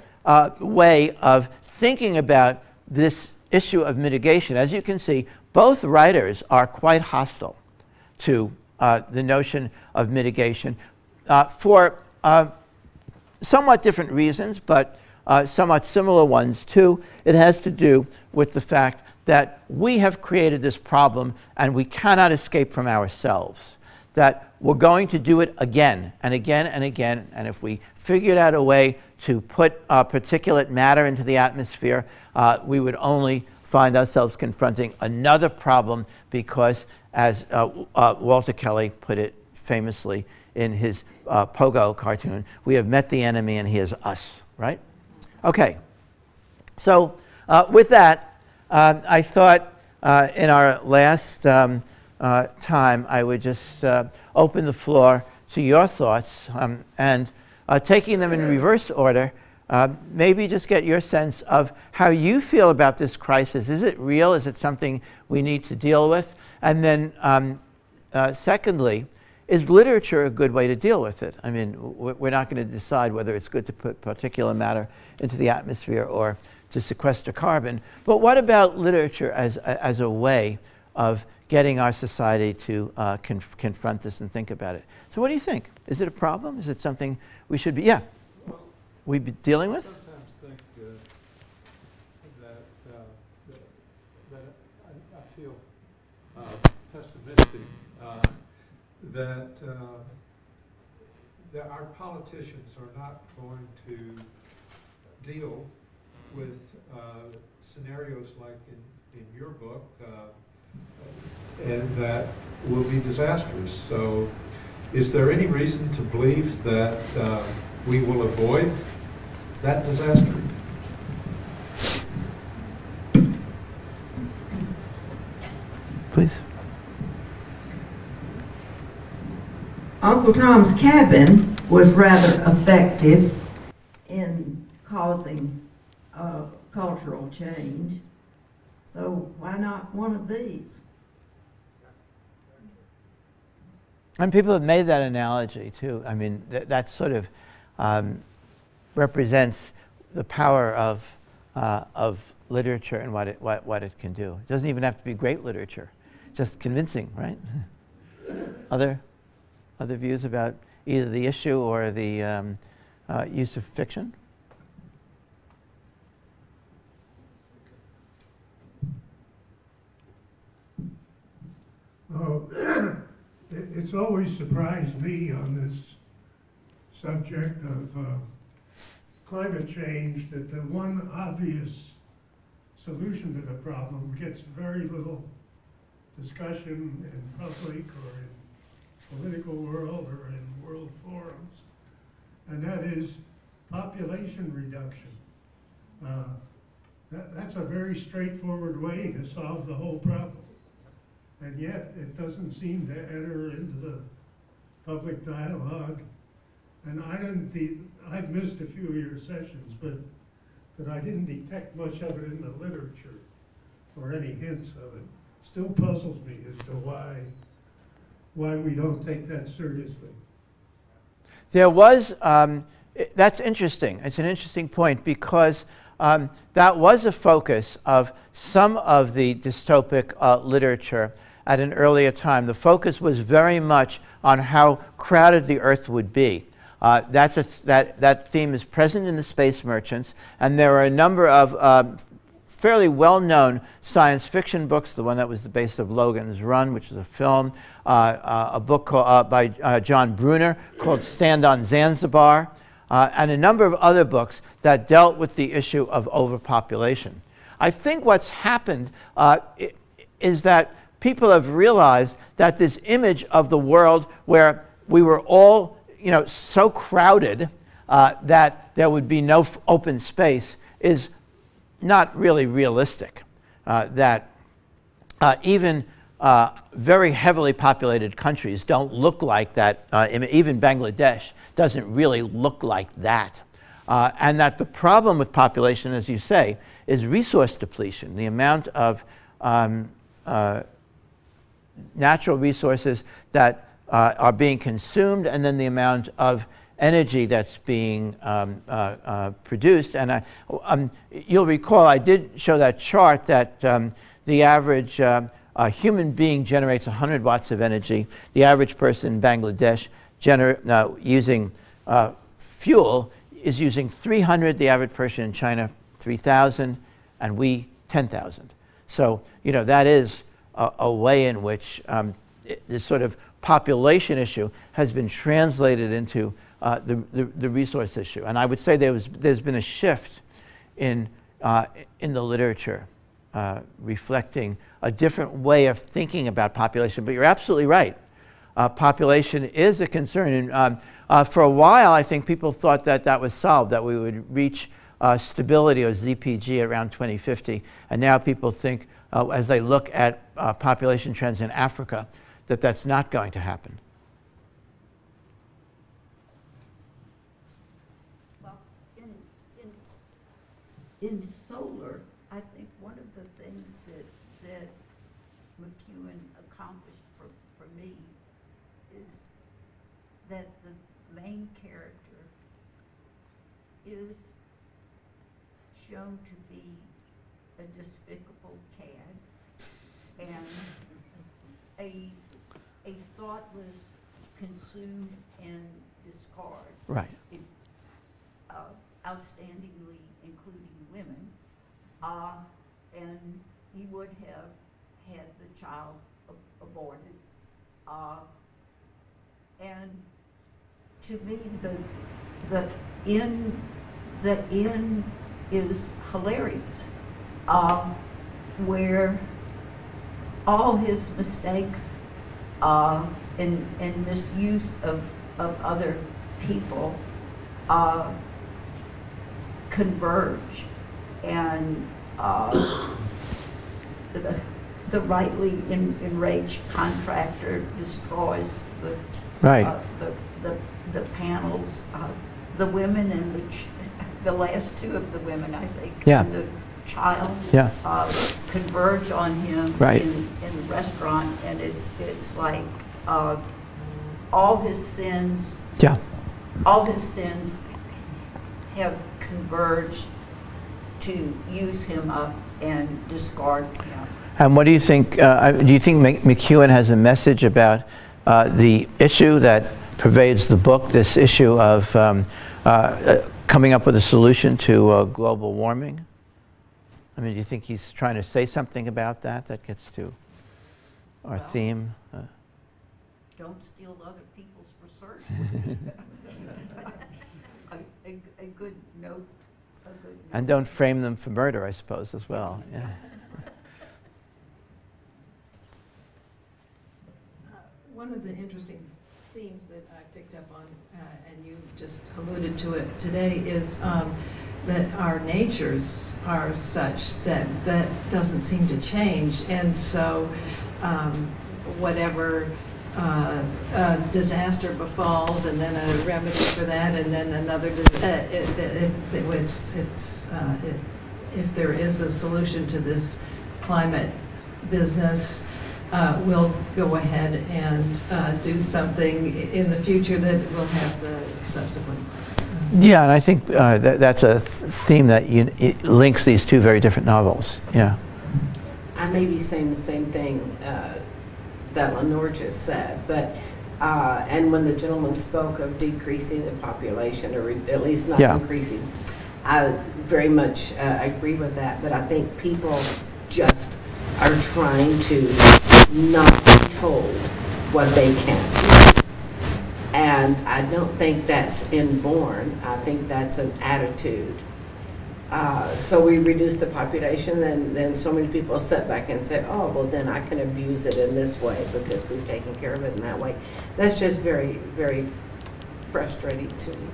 S2: way of thinking about this issue of mitigation. As you can see, both writers are quite hostile to the notion of mitigation for somewhat different reasons, but somewhat similar ones too. It has to do with the fact that we have created this problem and we cannot escape from ourselves, that we're going to do it again and again and again, and if we figured out a way to put particulate matter into the atmosphere, we would only find ourselves confronting another problem because, as Walter Kelly put it famously in his Pogo cartoon, we have met the enemy and he is us, right? Okay, so with that, I thought in our last time I would just open the floor to your thoughts and taking them in reverse order, maybe just get your sense of how you feel about this crisis. Is it real? Is it something we need to deal with? And then secondly, is literature a good way to deal with it? I mean, we're not going to decide whether it's good to put particulate matter into the atmosphere or to sequester carbon, but what about literature as a way of getting our society to confront this and think about it? So what do you think? Is it a problem? Is it something we should be, we be dealing with?
S1: I sometimes think that I feel pessimistic that our politicians are not going to deal with scenarios like in your book, and that will be disastrous. So is there any reason to believe that we will avoid that disaster?
S2: Please.
S3: Uncle Tom's Cabin was rather effective in causing cultural change. So why not one of these?
S2: And people have made that analogy too. I mean, that sort of represents the power of literature and what it can do. It doesn't even have to be great literature, just convincing, right? Other views about either the issue or the use of fiction?
S4: It's always surprised me on this subject of climate change that the one obvious solution to the problem gets very little discussion in public or in political world or in world forums, and that is population reduction. That's a very straightforward way to solve the whole problem. And yet, it doesn't seem to enter into the public dialogue. And I've missed a few of your sessions, but I didn't detect much of it in the literature or any hints of it. Still puzzles me as to why we don't take that seriously.
S2: There was, that's interesting. It's an interesting point because that was a focus of some of the dystopic literature at an earlier time. The focus was very much on how crowded the Earth would be. That theme is present in the Space Merchants, and there are a number of fairly well-known science fiction books. The one that was the base of Logan's Run, which is a film, a book by John Brunner called Stand on Zanzibar, and a number of other books that dealt with the issue of overpopulation. I think what's happened is that people have realized that this image of the world where we were all, so crowded that there would be no open space is not really realistic. That even very heavily populated countries don't look like that. Even Bangladesh doesn't really look like that. And that the problem with population, as you say, is resource depletion. The amount of natural resources that are being consumed, and then the amount of energy that's being produced. And you'll recall I did show that chart that the average human being generates 100 watts of energy. The average person in Bangladesh using fuel is using 300. The average person in China, 3,000, and we 10,000. So that is a way in which this sort of population issue has been translated into the resource issue. And I would say there's been a shift in the literature reflecting a different way of thinking about population. But you're absolutely right. Population is a concern. And for a while, I think people thought that was solved, that we would reach stability or ZPG around 2050. And now people think, as they look at population trends in Africa, that that's not going to happen.
S3: Well, in solar, I think one of the things that McEwen accomplished for me is that the main character is shown to be a despicable cad and a thoughtless consume and discard.
S2: Right.
S3: Outstandingly including women, and he would have had the child aborted. And to me, the end is hilarious, where all his mistakes and misuse of other people converge, and the rightly enraged contractor destroys the panels. The women and the last two of the women, I think, and the child converge on him in the restaurant, and it's like all his sins,
S2: Yeah.
S3: all his sins have converged to use him up and discard him.
S2: And what do you think, do you think McEwen has a message about the issue that pervades the book, this issue of coming up with a solution to global warming? I mean, do you think he's trying to say something about that that gets to our theme?
S3: Don't steal other people's research. a good note.
S2: And don't frame them for murder, I suppose, as well. Yeah.
S5: One of the interesting themes that I picked up on, and you just alluded to it today, is that our natures are such that that doesn't seem to change. And so whatever disaster befalls, and then a remedy for that, and then another, if there is a solution to this climate business, we'll go ahead and do something in the future that will have the subsequent.
S2: Yeah, and I think that's a theme that it links these two very different novels. Yeah.
S6: I may be saying the same thing that Lenore just said, but and when the gentleman spoke of decreasing the population, or at least not increasing, I very much agree with that. But I think people just are trying to not be told what they can do. And I don't think that's inborn. I think that's an attitude. So we reduce the population, and then so many people sit back and say, oh, well, then I can abuse it in this way because we've taken care of it in that way. That's just very, very frustrating to me.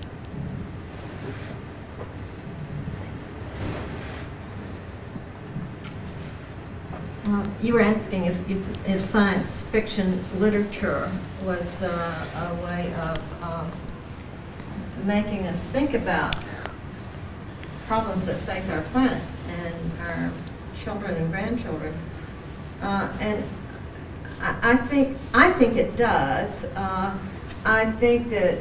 S7: You were asking if science fiction literature was a way of making us think about problems that face our planet and our children and grandchildren. And I think it does. I think that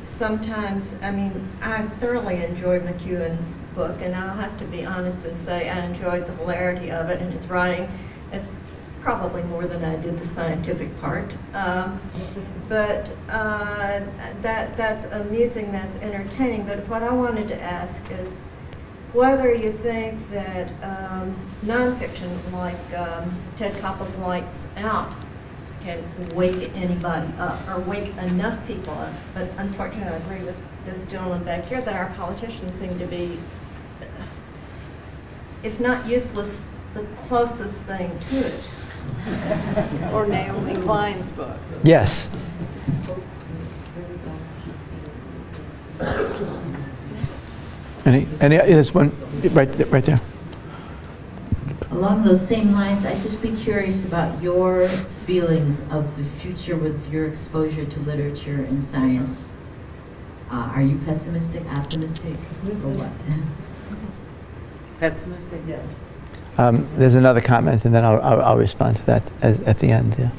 S7: sometimes, I mean, I thoroughly enjoyed McEwen's book, and I'll have to be honest and say I enjoyed the hilarity of it and his writing. It's probably more than I did the scientific part. But that's amusing, that's entertaining. But what I wanted to ask is whether you think that nonfiction like Ted Koppel's Lights Out can wake anybody up or wake enough people up. But unfortunately, I agree with this gentleman back here that our politicians seem to be, if not useless, the closest thing to it.
S5: Or Naomi Klein's book.
S2: Yes. There's one right there.
S8: Along those same lines, I'd just be curious about your feelings of the future with your exposure to literature and science. Are you pessimistic, optimistic, or what?
S6: Pessimistic? Yes.
S2: There's another comment, and then I'll respond to that at the end. Yeah.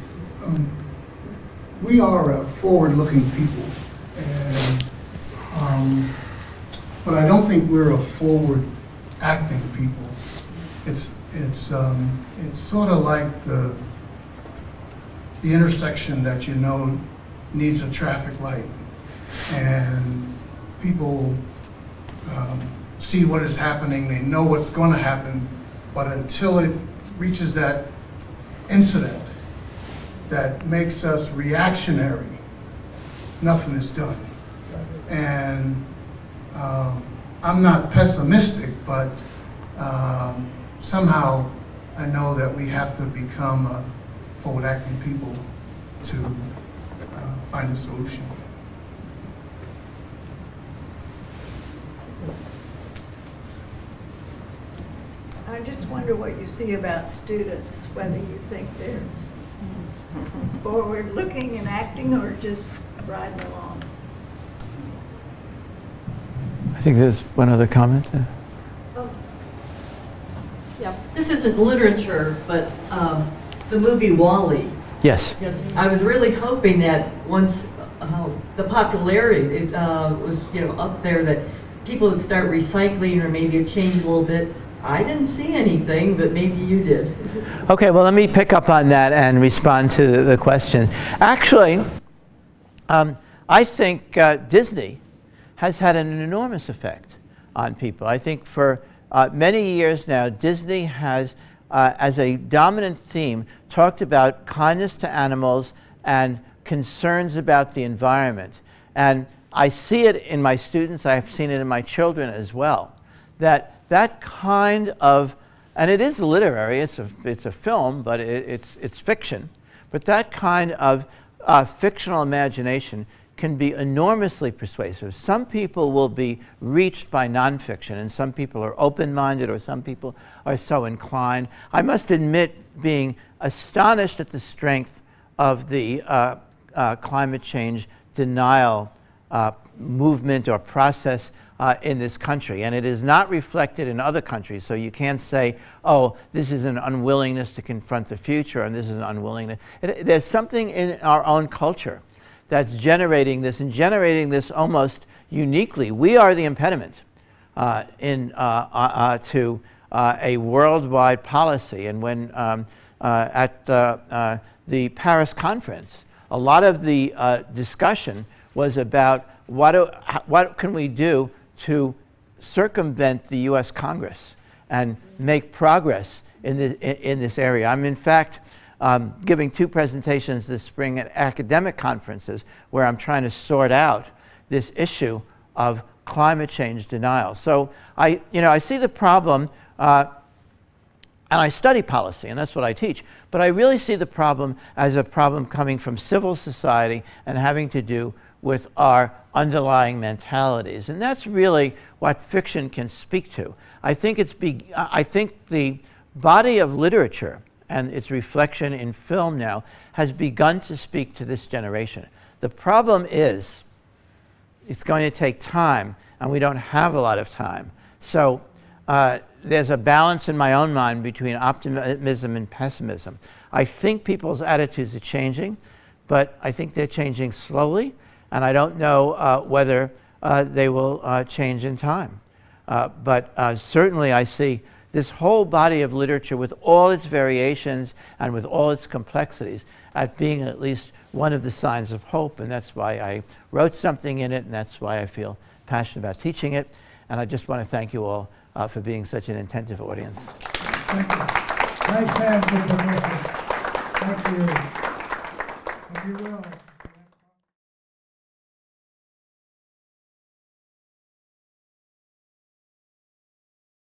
S9: We are a forward-looking people, and but I don't think we're a forward-acting people. It's sort of like the intersection that you know needs a traffic light, and people see what is happening. They know what's going to happen. But until it reaches that incident that makes us reactionary, nothing is done. And I'm not pessimistic, but somehow I know that we have to become forward-acting people to find a solution.
S5: I just wonder what you see about students, whether you think they're forward-looking and acting or just riding along.
S2: I think there's one other comment.
S10: Oh. Yeah, this isn't literature, but the movie WALL-E.
S2: Yes.
S10: Yes. I was really hoping that once the popularity was, you know, up there, that people would start recycling or maybe it changed a little bit. I didn't see anything, but maybe you did.
S2: Okay, well, let me pick up on that and respond to the question. Actually, I think Disney has had an enormous effect on people. I think for many years now, Disney has, as a dominant theme, talked about kindness to animals and concerns about the environment. And I see it in my students, I've seen it in my children as well, that kind of, and it is literary, it's a film, but it's fiction, but that kind of fictional imagination can be enormously persuasive. Some people will be reached by nonfiction, and some people are open-minded, or some people are so inclined. I must admit being astonished at the strength of the climate change denial movement or process in this country, and it is not reflected in other countries. So you can't say, oh, this is an unwillingness to confront the future, and this is an unwillingness. There's something in our own culture that's generating this, and generating this almost uniquely. We are the impediment to a worldwide policy. And when at the Paris conference, a lot of the discussion was about what can we do to circumvent the U.S. Congress and make progress in this area. I'm in fact giving 2 presentations this spring at academic conferences where I'm trying to sort out this issue of climate change denial. So I see the problem, and I study policy, and that's what I teach, but I really see the problem as a problem coming from civil society and having to do with our underlying mentalities. And that's really what fiction can speak to. I think the body of literature and its reflection in film now has begun to speak to this generation. The problem is it's going to take time, and we don't have a lot of time. So there's a balance in my own mind between optimism and pessimism. I think people's attitudes are changing, but I think they're changing slowly, and I don't know whether they will change in time. But certainly I see this whole body of literature with all its variations and with all its complexities as being at least one of the signs of hope, and that's why I wrote something in it, and that's why I feel passionate about teaching it. And I just want to thank you all for being such an attentive audience.
S4: Thank you. Nice hand for the Thank you. Thank you well.